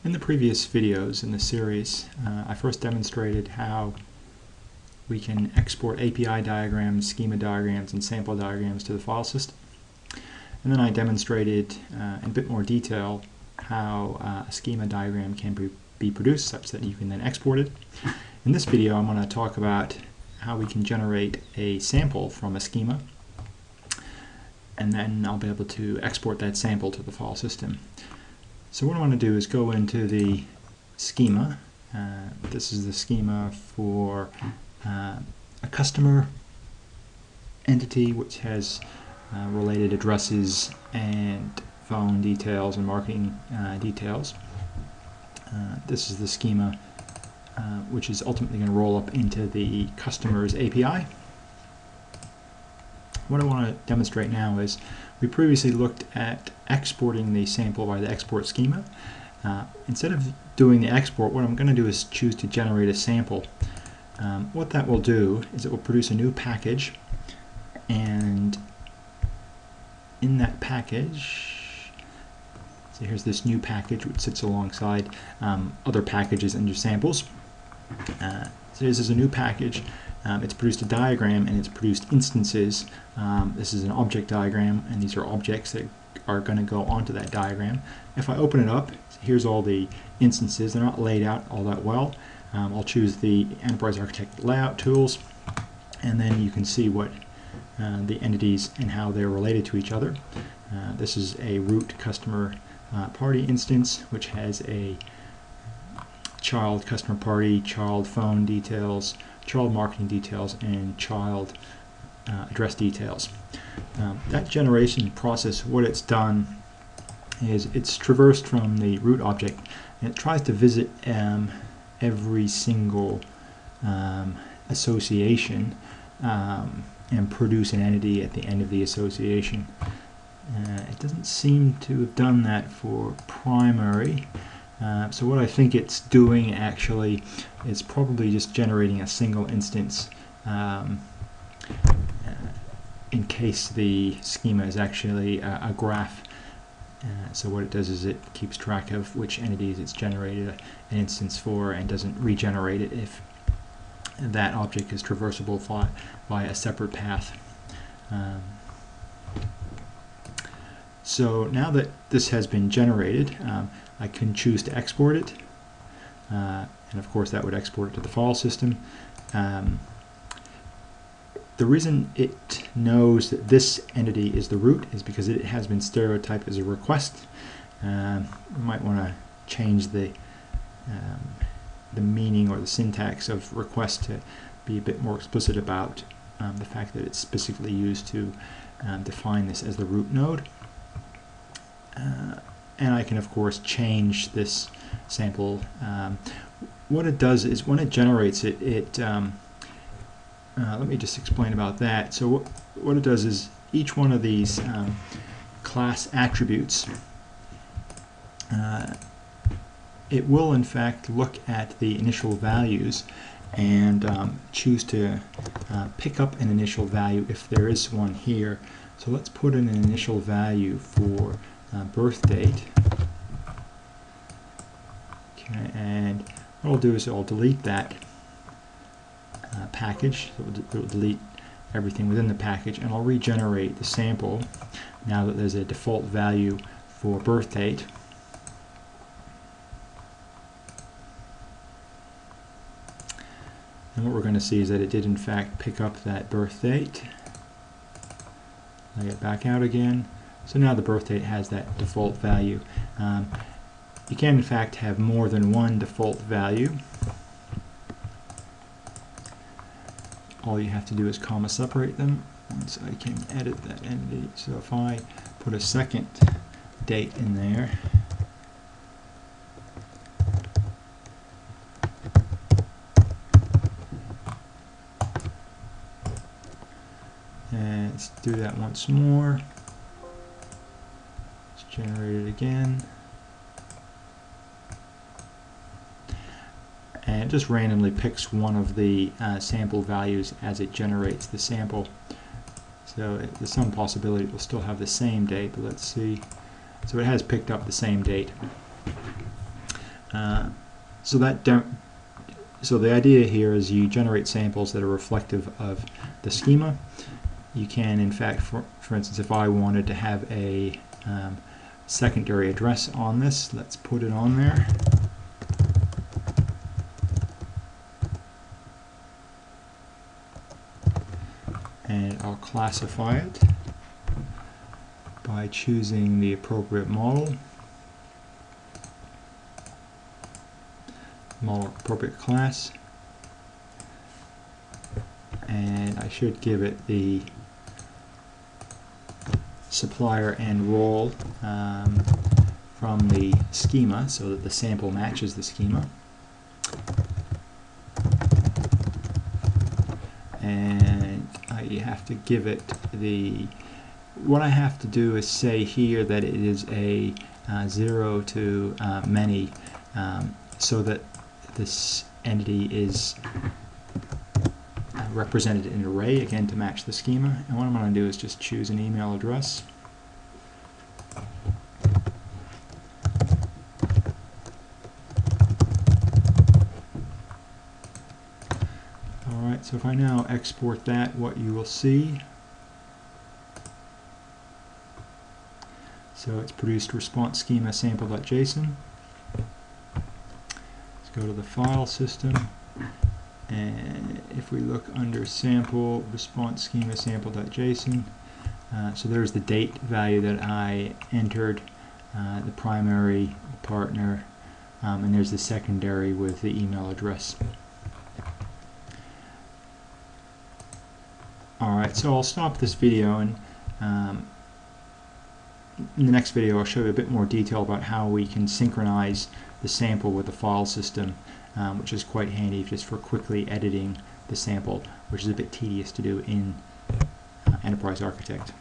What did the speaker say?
In the previous videos in the series, I first demonstrated how we can export API diagrams, schema diagrams, and sample diagrams to the file system. And then I demonstrated in a bit more detail how a schema diagram can be produced such that you can then export it. In this video, I'm going to talk about how we can generate a sample from a schema, and then I'll be able to export that sample to the file system. So what I want to do is go into the schema. This is the schema for a customer entity which has related addresses and phone details and marketing details. This is the schema which is ultimately going to roll up into the customer's API. What I want to demonstrate now is we previously looked at exporting the sample by the export schema. Instead of doing the export, what I'm going to do is choose to generate a sample. What that will do is it will produce a new package, and in that package, so here's this new package which sits alongside other packages and your samples. So this is a new package. It's produced a diagram and it's produced instances. This is an object diagram, and these are objects that are going to go onto that diagram. If I open it up, here's all the instances. They're not laid out all that well. I'll choose the Enterprise Architect layout tools, and then you can see what the entities and how they're related to each other. This is a root customer party instance which has a child customer party, child phone details, child marketing details, and child address details. That generation process, what it's done is it's traversed from the root object, and it tries to visit every single association and produce an entity at the end of the association. It doesn't seem to have done that for primary. So what I think it's doing actually is probably just generating a single instance in case the schema is actually a graph. So what it does is it keeps track of which entities it's generated an instance for and doesn't regenerate it if that object is traversable via a separate path. So now that this has been generated, I can choose to export it, and of course that would export it to the file system. The reason it knows that this entity is the root is because it has been stereotyped as a request. We might want to change the meaning or the syntax of request to be a bit more explicit about the fact that it's specifically used to define this as the root node. And I can of course change this sample. What it does is when it generates it, let me just explain about that. So what it does is each one of these class attributes, it will in fact look at the initial values and choose to pick up an initial value if there is one here. So let's put in an initial value for birth date. Okay, and what I'll do is I'll delete that package. So it will delete everything within the package, and I'll regenerate the sample now that there's a default value for birth date. And what we're going to see is that it did in fact pick up that birth date. Lay it back out again. So now the birth date has that default value. You can in fact have more than one default value. All you have to do is comma separate them. Once I can edit that entity. So if I put a second date in there, and let's do that once more. Generate it again, and it just randomly picks one of the sample values as it generates the sample. So there's some possibility it will still have the same date, but let's see. So it has picked up the same date. So the idea here is you generate samples that are reflective of the schema. You can, in fact, for instance, if I wanted to have a secondary address on this, let's put it on there. And I'll classify it by choosing the appropriate model appropriate class, and I should give it the supplier and role from the schema so that the sample matches the schema. And you have to give it what I have to do is say here that it is a 0 to many, so that this entity is represented in an array, again to match the schema. And what I'm going to do is just choose an email address. Alright, so if I now export that, what you will see, so it's produced response schema sample.json. Let's go to the file system, and if we look under sample response schema sample.json, so there's the date value that I entered, the primary, the partner, and there's the secondary with the email address. Alright, so I'll stop this video, and in the next video I'll show you a bit more detail about how we can synchronize the sample with the file system, which is quite handy just for quickly editing the sample, which is a bit tedious to do in Enterprise Architect.